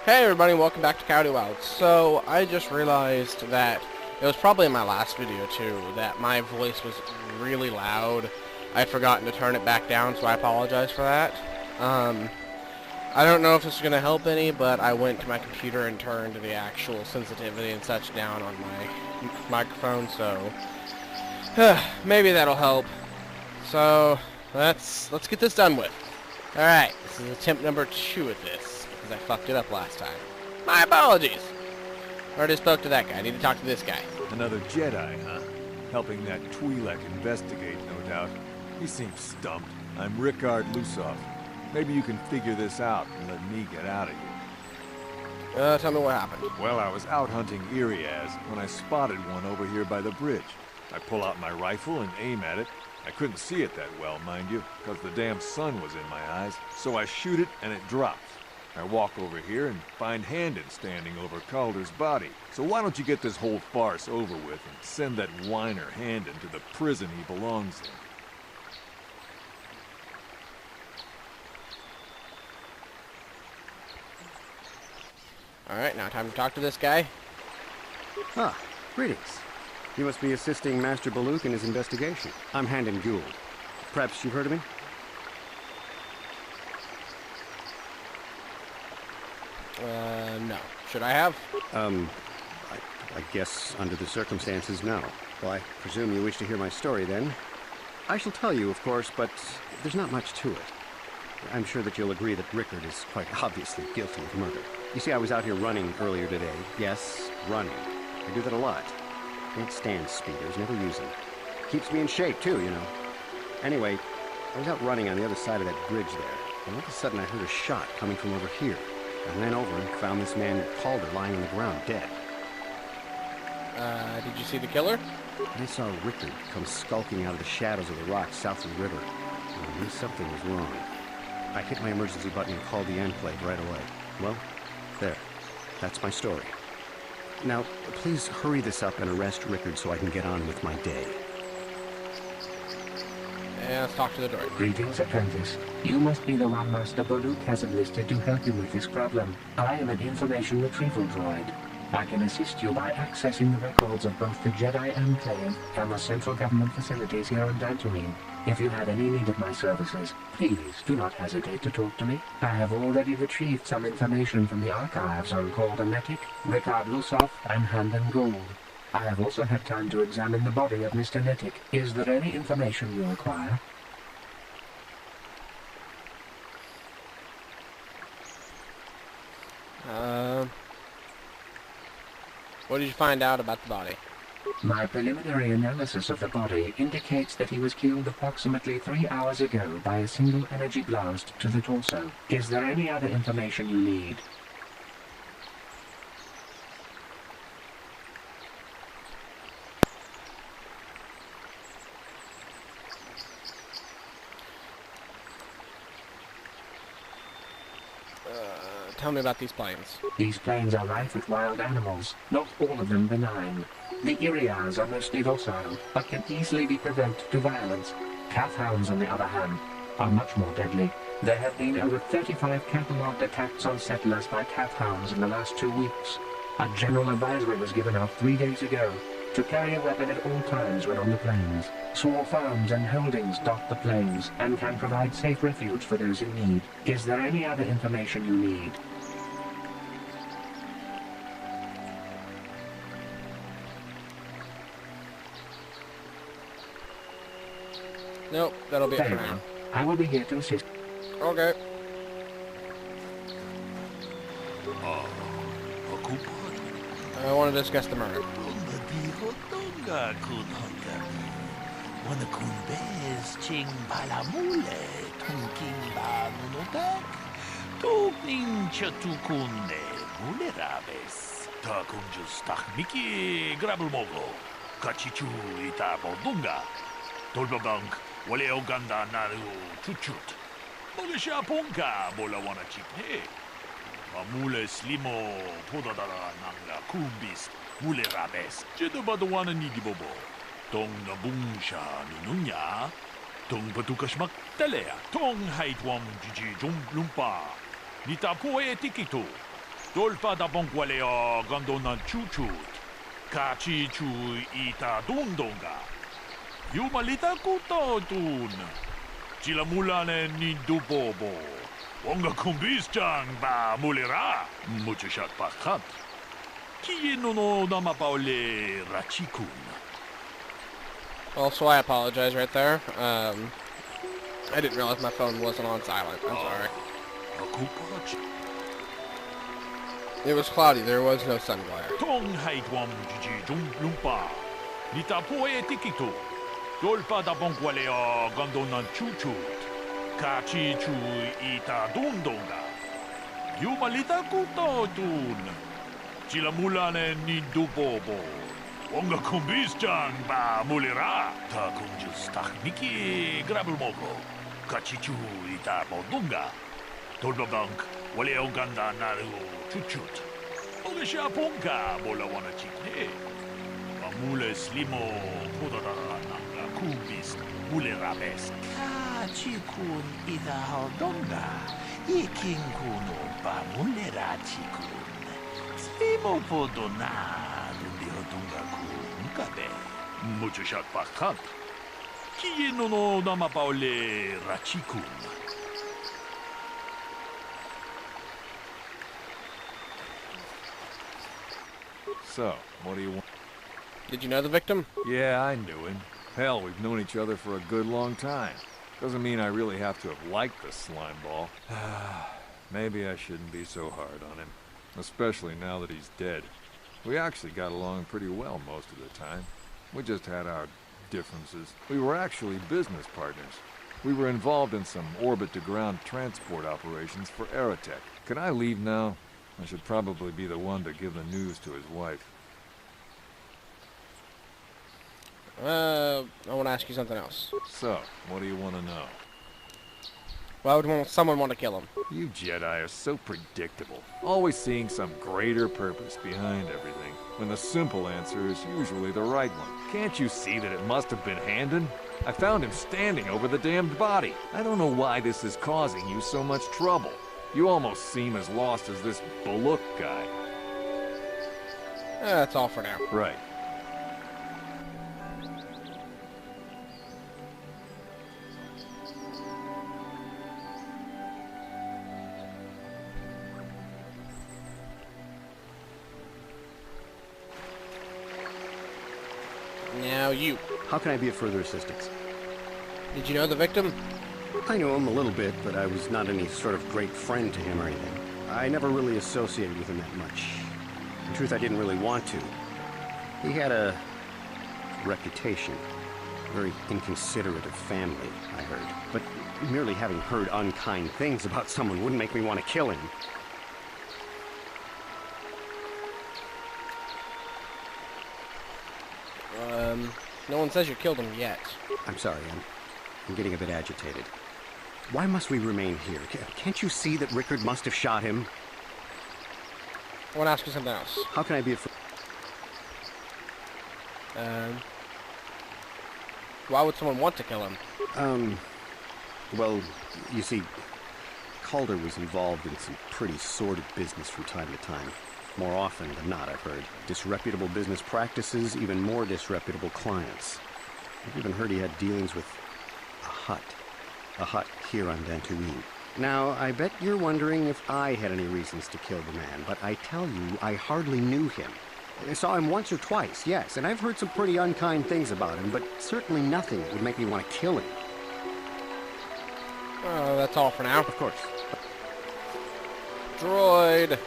Hey everybody, welcome back to Coyote. So, I just realized that it was probably in my last video too, that my voice was really loud. I'd forgotten to turn it back down, so I apologize for that. I don't know if this is going to help any, but I went to my computer and turned the actual sensitivity and such down on my microphone, so maybe that'll help. So, let's get this done with. Alright, this is attempt number 2 at this, because I fucked it up last time. My apologies! Already spoke to that guy. I need to talk to this guy. Another Jedi, huh? Helping that Twi'lek investigate, no doubt. He seems stumped. I'm Rickard Lusoff. Maybe you can figure this out and let me get out of here. Tell me what happened. Well, I was out hunting Iriaz when I spotted one over here by the bridge. I pull out my rifle and aim at it. I couldn't see it that well, mind you, because the damn sun was in my eyes. So I shoot it and it drops. I walk over here and find Handon standing over Calder's body. So why don't you get this whole farce over with and send that whiner Handon to the prison he belongs in? Alright, now time to talk to this guy. Ah, greetings. You must be assisting Master Baluk in his investigation. I'm Handon Gould. Perhaps you've heard of me? No. Should I have? I guess under the circumstances, no. Well, I presume you wish to hear my story, then. I shall tell you, of course, but there's not much to it. I'm sure that you'll agree that Rickard is quite obviously guilty of murder. You see, I was out here running earlier today. Yes, running. I do that a lot. Can't stand speeders, never use them. Keeps me in shape, too, you know. Anyway, I was out running on the other side of that bridge there, and all of a sudden I heard a shot coming from over here. I ran over and found this man Calder lying on the ground, dead. Did you see the killer? I saw Rickard come skulking out of the shadows of the rocks south of the river. I knew something was wrong. I hit my emergency button and called the enclave right away. Well, there. That's my story. Now, please hurry this up and arrest Rickard so I can get on with my day. Yeah, let's talk to the droid. Greetings, apprentice. You must be the one Master Baluk has enlisted to help you with this problem. I am an information retrieval droid. I can assist you by accessing the records of both the Jedi Enclave and the central government facilities here on Dantooine. If you have any need of my services, please do not hesitate to talk to me. I have already retrieved some information from the archives on Calder Netic, Rickard Lusoff, and Handon Gould. I have also had time to examine the body of Mr. Netic. Is there any information you require? What did you find out about the body? My preliminary analysis of the body indicates that he was killed approximately 3 hours ago by a single energy blast to the torso. Is there any other information you need? Tell me about these planes. These plains are rife with wild animals, not all of them benign. The Iriaz are mostly docile, but can easily be provoked to violence. Calf hounds, on the other hand, are much more deadly. There have been over 35 catalogued attacks on settlers by calf hounds in the last 2 weeks. A general advisory was given out 3 days ago to carry a weapon at all times when on the plains. Small farms and holdings dot the plains and can provide safe refuge for those in need. Is there any other information you need? Nope, that'll be it for Very now. well. I will be here to assist. Okay. I want to discuss the murder. Tolbabank, wale Uganda naru chuchut. Mole shaponka bola wana chiphe. Mule slimo podadara nanga kumbis. Mule rabes. Jedo badwana nigi bobo. Tong nabunsha minunya. Tong patukashmak talea. Tong haitwam jiji jumlumpa. Nitapo e tikito. Dolpa da bonqualeo gandonan chuchut. Kachi chu ita dundonga. Yumalita kutotun. Chilamulane ni dubobo. Wonga kumbisjang ba mulera. Muchashat pakat. Kiye no namapaole rachikun. Also, I apologize right there. I didn't realize my phone wasn't on silent. I'm sorry. It was cloudy. There was no sun glare. Tong haitwam jiji lumpa. Nita poe tikito. Dolpa da bonqualeo gandonan chuchut. Kachi chu ita dundonga. Yumalita kutotun. Chilamulane ni dubobo. Wonga kumbisjang ba mulera. Ta kunjus takniki grabulmoko. Kachichu ita bodunga. Tolbabank, wale oganda naru chuchut. Ogesha ponka bola wana chikne. Amule slimo podada nanga kumbis mulera bes. Kachikun ita hodonga. Ikinkuno ba mulera chikun. Slimo podona. Mucho shot pakat. Kiye no namapaole rachikun. So, what do you want? Did you know the victim? Yeah, I knew him. Hell, we've known each other for a good long time. Doesn't mean I really have to have liked the slime ball. Maybe I shouldn't be so hard on him. Especially now that he's dead. We actually got along pretty well most of the time. We just had our differences. We were actually business partners. We were involved in some orbit-to-ground transport operations for Aerotech. Can I leave now? I should probably be the one to give the news to his wife. I want to ask you something else. So, what do you want to know? Why would someone want to kill him? You Jedi are so predictable. Always seeing some greater purpose behind everything, when the simple answer is usually the right one. Can't you see that it must have been Handon? I found him standing over the damned body. I don't know why this is causing you so much trouble. You almost seem as lost as this Baluk guy. That's all for now. Right. Now you. How can I be of further assistance? Did you know the victim? I knew him a little bit, but I was not any sort of great friend to him or anything. I never really associated with him that much. In truth, I didn't really want to. He had a reputation. Very inconsiderate of family, I heard. But merely having heard unkind things about someone wouldn't make me want to kill him. No one says you killed him yet. I'm sorry, I'm getting a bit agitated. Why must we remain here? Can't you see that Rickard must have shot him? I want to ask you something else. How can I be why would someone want to kill him? Well, you see, Calder was involved in some pretty sordid business from time to time. More often than not, I've heard. Disreputable business practices, even more disreputable clients. I've even heard he had dealings with a hut here on Dantooine. Now, I bet you're wondering if I had any reasons to kill the man, but I tell you, I hardly knew him. I saw him once or twice, yes, and I've heard some pretty unkind things about him, but certainly nothing that would make me want to kill him. That's all for now. Of course. Droid!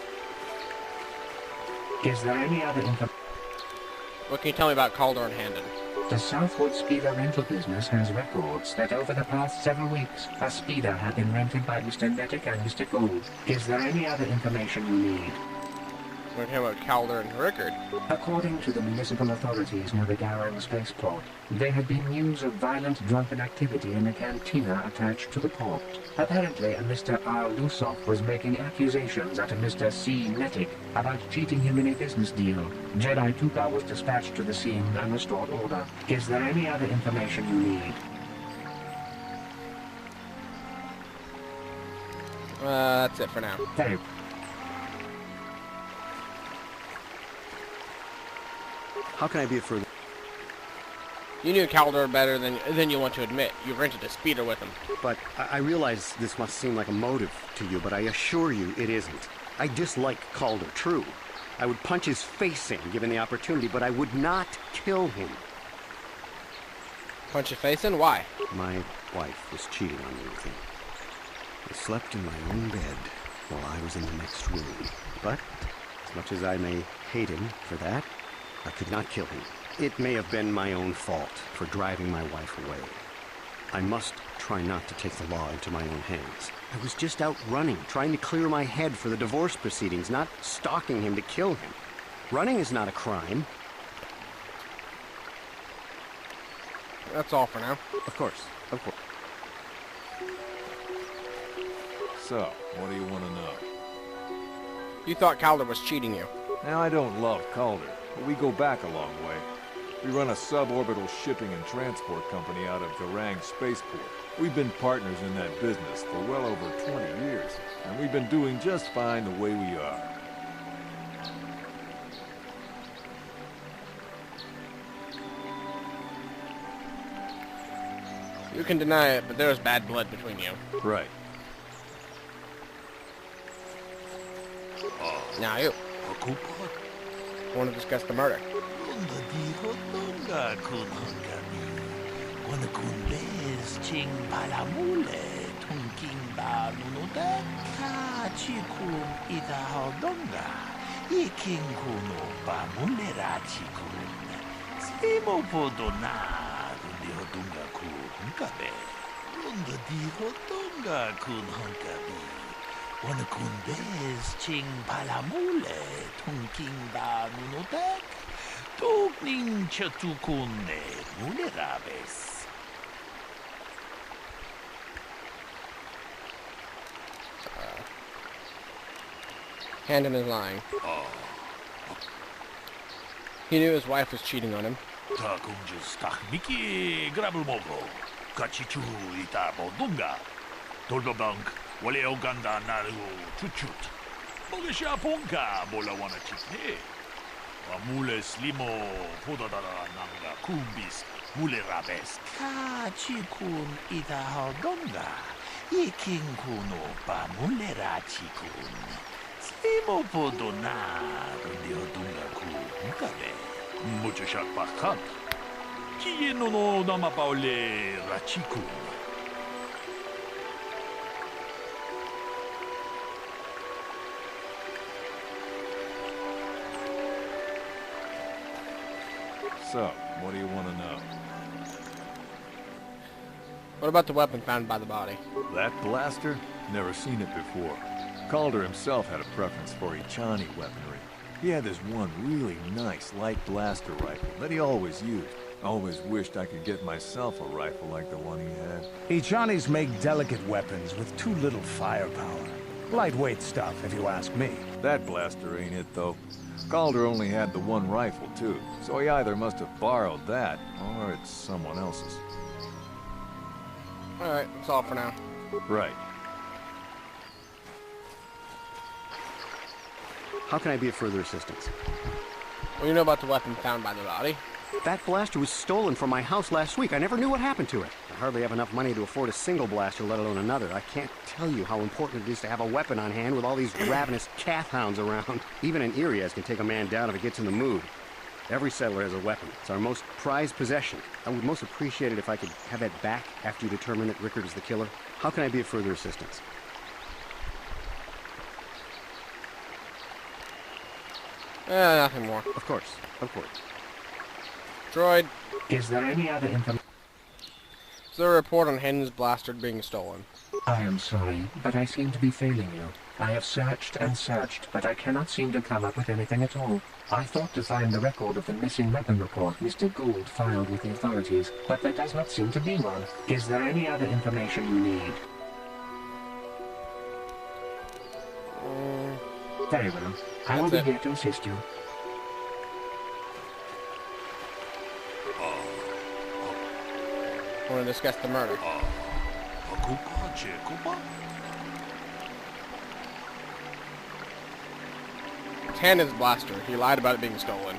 Is there any other information? What can you tell me about Calder and Handon? The Southwood Speeder rental business has records that over the past several weeks, a speeder had been rented by Mr. Nettic and Mr. Gould. Is there any other information you need? We're talking about Calder and Rickard. According to the municipal authorities near the Garrow spaceport, there had been news of violent drunken activity in a cantina attached to the port. Apparently, a Mr. R. Lusov was making accusations at a Mr. C. Nettic about cheating him in a business deal. Jedi Tuka was dispatched to the scene and restored order. Is there any other information you need? That's it for now. Thank you. How can I be of further... You knew KOTOR better than you want to admit. You rented a speeder with him. But I realize this must seem like a motive to you, but I assure you it isn't. I dislike Calder, true. I would punch his face in, given the opportunity, but I would not kill him. Punch your face in? Why? My wife was cheating on me with him. I slept in my own bed while I was in the next room. But, as much as I may hate him for that, I could not kill him. It may have been my own fault for driving my wife away. I must try not to take the law into my own hands. I was just out running, trying to clear my head for the divorce proceedings, not stalking him to kill him. Running is not a crime. That's all for now. Of course, of course. So, what do you want to know? You thought KOTOR was cheating you. Now, I don't love Calder, but we go back a long way. We run a suborbital shipping and transport company out of Garang Spaceport. We've been partners in that business for well over 20 years, and we've been doing just fine the way we are. You can deny it, but there's bad blood between you. Right. Now you want to discuss the murder. Handon is lying. He knew his wife was cheating on him. Wale Oganda Naru Chuchut. Mogesha Ponka Bolawana Chikne. Mule Slimo Podadara Nanga Kumbis Mule Rabes. Kachikun Ita Hodonga. Yikin Kuno Pa Mule Rachikun. Slimo Podona Diodunga Kunkabe. Mucho Shak Bakat. Kieno no Namapaule Rachikun. So, what do you want to know? What about the weapon found by the body? That blaster? Never seen it before. Calder himself had a preference for Ichani weaponry. He had this one really nice light blaster rifle that he always used. Always wished I could get myself a rifle like the one he had. Ichanis make delicate weapons with too little firepower. Lightweight stuff, if you ask me. That blaster ain't it, though. Calder only had the one rifle, too, so he either must have borrowed that, or it's someone else's. Alright, that's all for now. Right. How can I be of further assistance? Well, you know about the weapon found by the body. That blaster was stolen from my house last week. I never knew what happened to it. I hardly have enough money to afford a single blaster, let alone another. I can't tell you how important it is to have a weapon on hand with all these ravenous cath hounds around. Even an Irias can take a man down if it gets in the mood. Every settler has a weapon. It's our most prized possession. I would most appreciate it if I could have that back after you determine that Rickard is the killer. How can I be of further assistance? Nothing more. Of course, of course. Droid, Is there any other information? is there a report on Handon's blaster being stolen? I am sorry, but I seem to be failing you. I have searched and searched, but I cannot seem to come up with anything at all. I thought to find the record of the missing weapon report Mr. Gould filed with the authorities, but there does not seem to be one. Is there any other information you need? Very well. I will be here to assist you. I want to discuss the murder. Tannen's blaster. He lied about it being stolen.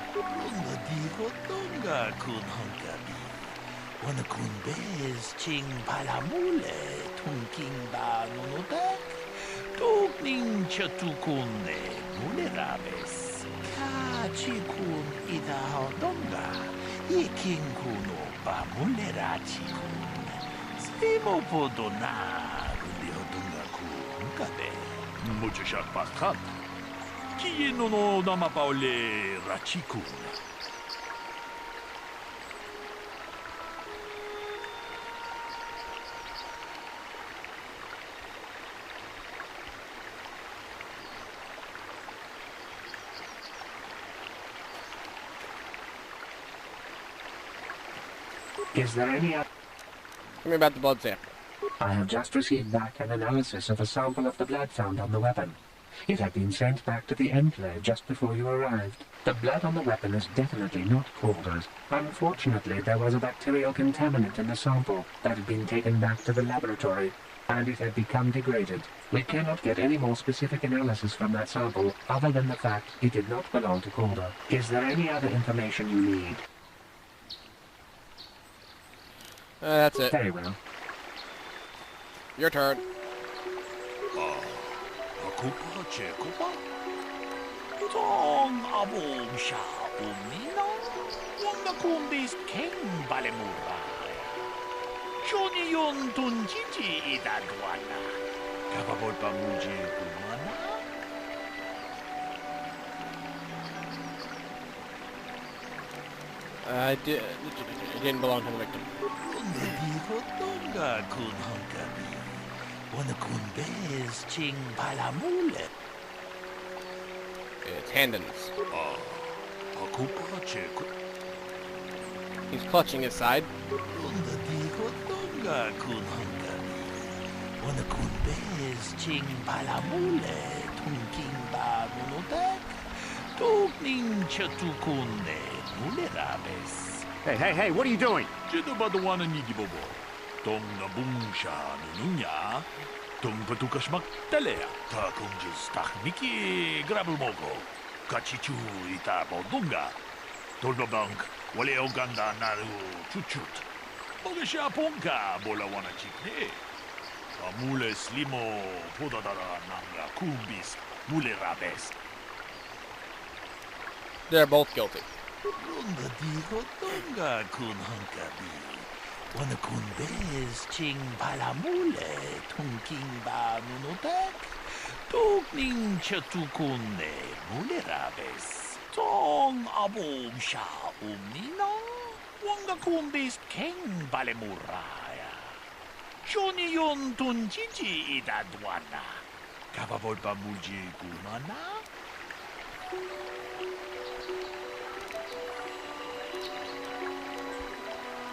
Mucho shakbakat. Kieno no namapaule rachikun. Is there any other... Tell me about the blood sample. I have just received back an analysis of a sample of the blood found on the weapon. It had been sent back to the Enclave just before you arrived. The blood on the weapon is definitely not Calder's. Unfortunately, there was a bacterial contaminant in the sample that had been taken back to the laboratory, and it had become degraded. We cannot get any more specific analysis from that sample other than the fact it did not belong to Calder. Is there any other information you need? That's it. Very well. Your turn. Kupa chekupa. Tong abom sha umina. Wanga kumbis king balemura. Johnny yon tunjiji idadwana. Kapabol pamuji kumana. It didn't belong to the victim. It's Handens. He's clutching his side. Hey, what are you doing? Jidabaduana nidibobo. Tong nabungsha nununya. Tong patukashmak talea. Takunjis takniki grabulmogo. Kachichu ita bodunga. Tolbabank. Wale oganda naru chuchut. Bogasha ponka bola wana chikne. Amule slimo podadara nanga kumbis. Mule rabes. They're both guilty. Runda diho tonga kun hankabi. Wana kun bez ching palamule tunking ba nunotek. Tokning chatukune mule rabes. Tong abom sha umnina. Wanga kun bez king balemuraya. Johnny yon tunjiji idadwana. Kapabol pa muji kumana.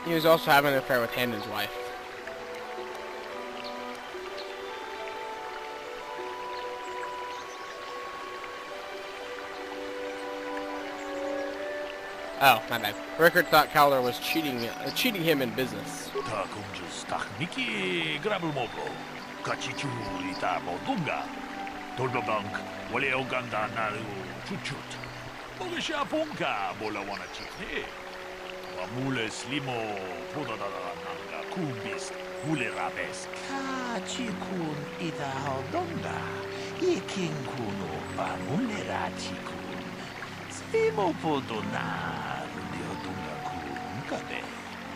He was also having an affair with Handens' wife. Oh, my bad. Rickard thought Calder was cheating him in business. Takunjus takniki grabulmogo. Kachichu ita bodunga. Tolbabank wale oganda naru chuchut. Bogasha ponka bola wana chikne. Amule slimo podadara nanga kumbis mule rabes. Kachikun ita hodonga. Ikinkuno pa mule rachikun. Slimo podona rundi hodonga kunkabe.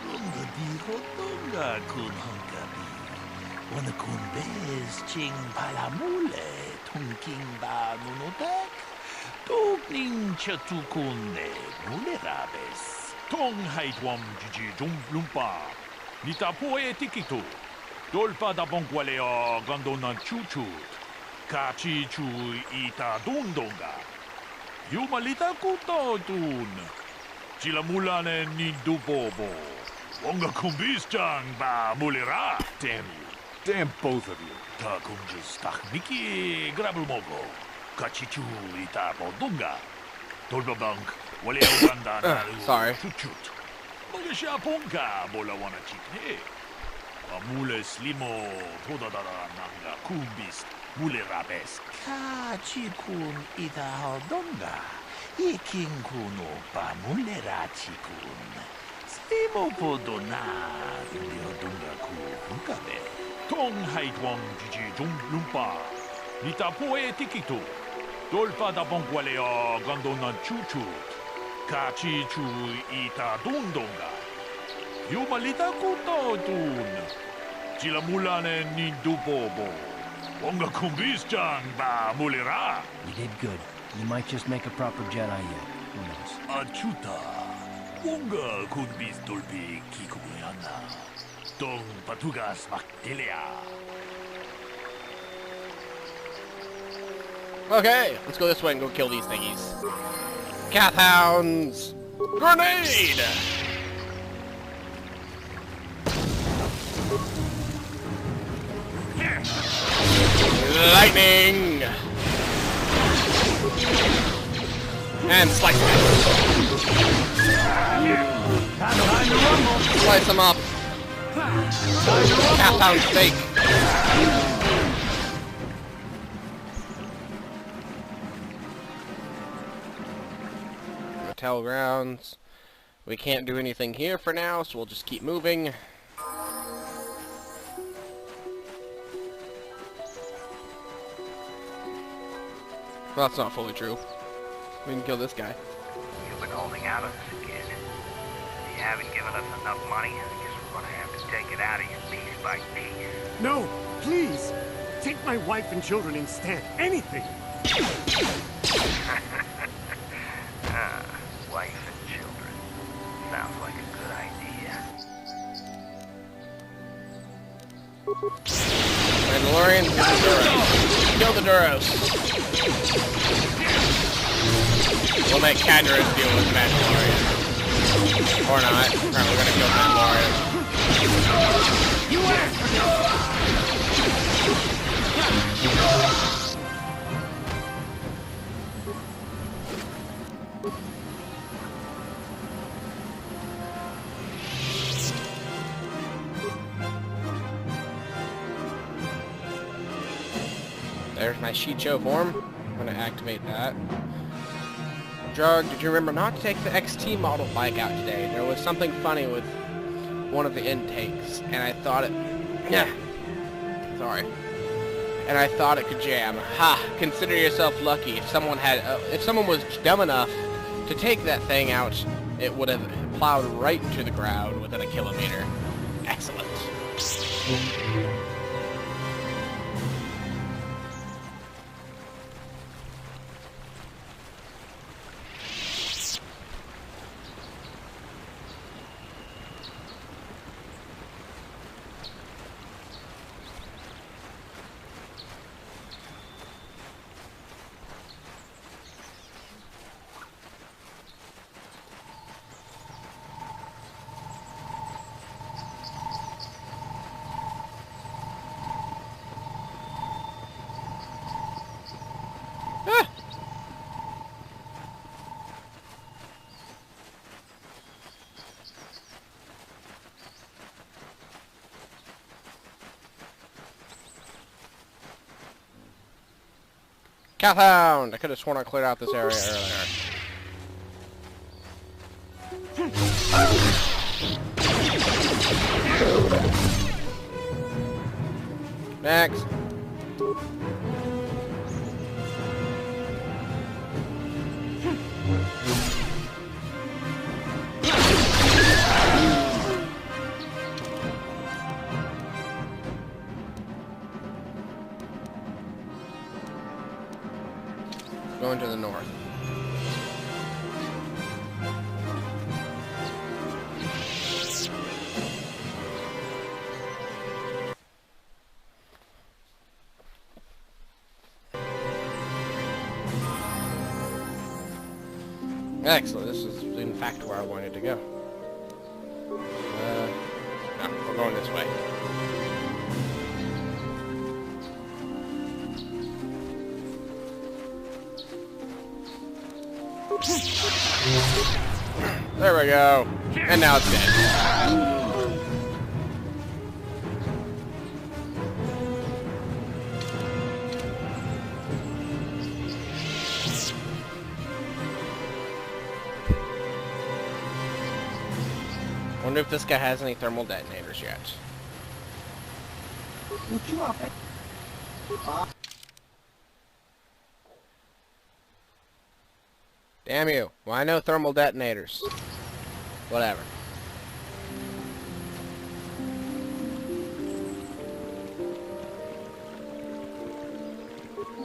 Runda di hodonga kun hankabi. Wana kun bez ching palamule tunking ba nunotek. Tokning chatukune mule rabes. Tong haitwam jiji lumpa. Nita poe tikito. Dolpa da bonkwalea gandona chuchut. Kachi chu ita dundonga. Yumalita kuto tun. Chilamulane ni dubobo. Wonga kumbis chang ba mulera. Damn you. Damn both of you. Ta kunjus takniki grabulmogo. Kachi chu ita bodunga. Dolbabank. Wale oganda naru sorry. chuchut. Bogasha ponka bola wana chikne. Mule slimo todadara nanga kumbist mule rabes. Kachikun ita haldonga. Ikin kuno pa mule rachikun. Slimo podona biodunga ku hunkabe. Tong haitwang jiji jung lumpa. Nita poe tikito. Dolpa da bongualea gandonan chuchut. Kachi chu ita dundonga. Yumalita kuto dun. Sila mulane ni dubobo. Onga kumbis-chan ba mulira. You did good. You might just make a proper Jedi yet. Who knows? Achuta. Onga kumbis dolpi kikuguana. Tong patugas maktelea. Okay, let's go this way and go kill these thingies. Kath hounds! Grenade! Lightning! And slice it. Slice them up. Kath hound steak. Hotel grounds. We can't do anything here for now, so we'll just keep moving. Well, that's not fully true. We can kill this guy. You've been holding out on us again. You haven't given us enough money. I guess we're gonna have to take it out of you piece by piece. No, please. Take my wife and children instead. Anything. Wife and children. Sounds like a good idea. Mandalorian, kill the Duros. We'll make Cadras deal with Mandalorian. Or not. Alright, we're gonna kill Mandalorian. You asked for There's my Shicho form. I'm gonna activate that. Drug, did you remember not to take the XT model bike out today? There was something funny with one of the intakes, and I thought it... Yeah. Sorry. And I thought it could jam. Ha! Consider yourself lucky. If someone was dumb enough to take that thing out, it would have plowed right into the ground within a kilometer. Excellent. Cathound! I could have sworn I cleared out this area earlier. Next. Going to the north. Excellent. This is in fact where I wanted to go. No, we're going this way. There we go. And now it's dead. Wonder if this guy has any thermal detonators yet. Damn you. Why no thermal detonators? Whatever.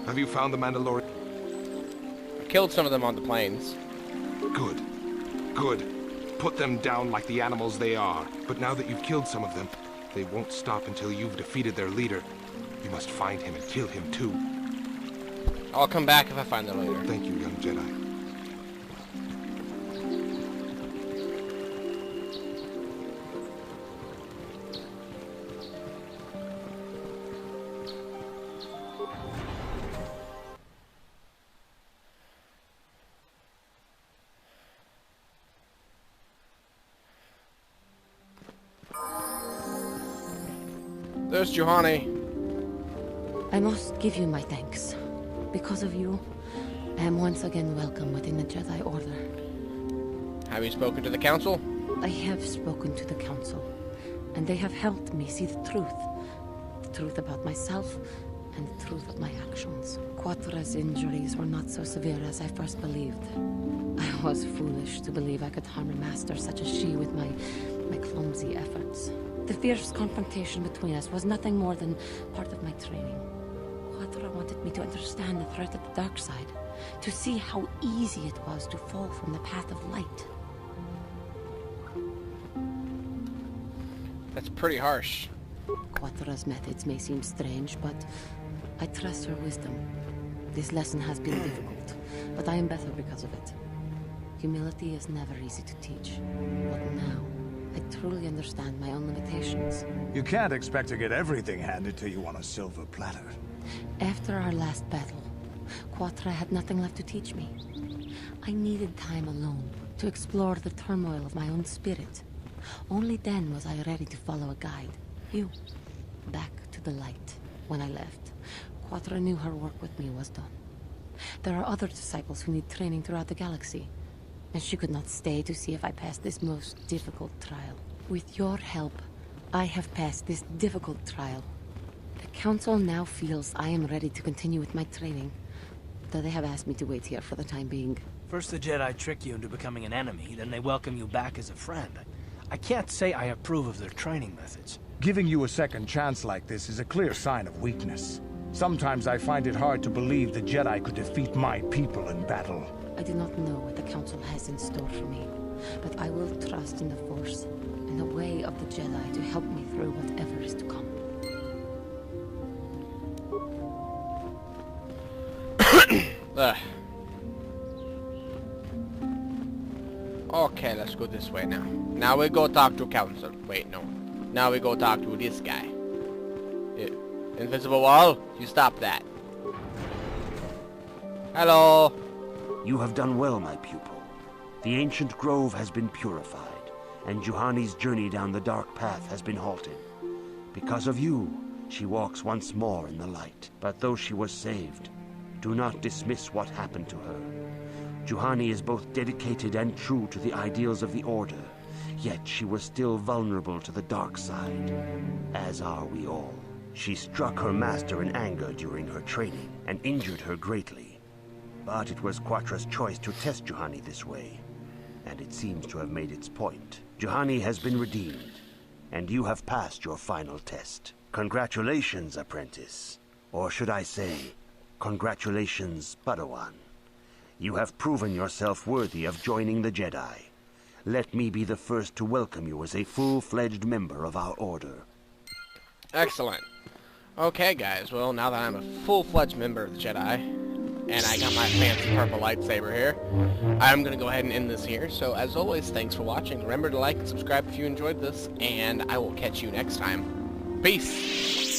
Have you found the Mandalorian? I killed some of them on the plains. Good. Good. Put them down like the animals they are. But now that you've killed some of them, they won't stop until you've defeated their leader. You must find him and kill him too. I'll come back if I find the leader. Thank you, young Jedi. There's Juhani. I must give you my thanks. Because of you, I am once again welcome within the Jedi Order. Have you spoken to the Council? I have spoken to the Council, and they have helped me see the truth. The truth about myself, and the truth of my actions. Quatra's injuries were not so severe as I first believed. I was foolish to believe I could harm a master such as she with my clumsy efforts. The fierce confrontation between us was nothing more than part of my training. Quatra wanted me to understand the threat of the dark side, to see how easy it was to fall from the path of light. That's pretty harsh. Quatra's methods may seem strange, but I trust her wisdom. This lesson has been difficult, but I am better because of it. Humility is never easy to teach, but now I truly understand my own limitations. You can't expect to get everything handed to you on a silver platter. After our last battle, Quatra had nothing left to teach me. I needed time alone to explore the turmoil of my own spirit. Only then was I ready to follow a guide. You. Back to the light. When I left, Quatra knew her work with me was done. There are other disciples who need training throughout the galaxy, and she could not stay to see if I passed this most difficult trial. With your help, I have passed this difficult trial. The Council now feels I am ready to continue with my training, though they have asked me to wait here for the time being. First the Jedi trick you into becoming an enemy, then they welcome you back as a friend. I can't say I approve of their training methods. Giving you a second chance like this is a clear sign of weakness. Sometimes I find it hard to believe the Jedi could defeat my people in battle. I do not know what the Council has in store for me, but I will trust in the Force and the way of the Jedi to help me through whatever is to come. Okay, let's go this way now. Now we go talk to Council. Wait, no. Now we go talk to this guy. Invisible wall, you stop that. Hello. You have done well, my pupil. The ancient grove has been purified, and Juhani's journey down the dark path has been halted. Because of you, she walks once more in the light. But though she was saved, do not dismiss what happened to her. Juhani is both dedicated and true to the ideals of the Order, yet she was still vulnerable to the dark side, as are we all. She struck her master in anger during her training, and injured her greatly. But it was Quatra's choice to test Juhani this way, and it seems to have made its point. Juhani has been redeemed, and you have passed your final test. Congratulations, apprentice. Or should I say, congratulations, Padawan. You have proven yourself worthy of joining the Jedi. Let me be the first to welcome you as a full-fledged member of our order. Excellent. Okay, guys, well, now that I'm a full-fledged member of the Jedi, and I got my fancy purple lightsaber here, I'm going to go ahead and end this here. So, as always, thanks for watching. Remember to like and subscribe if you enjoyed this, and I will catch you next time. Peace!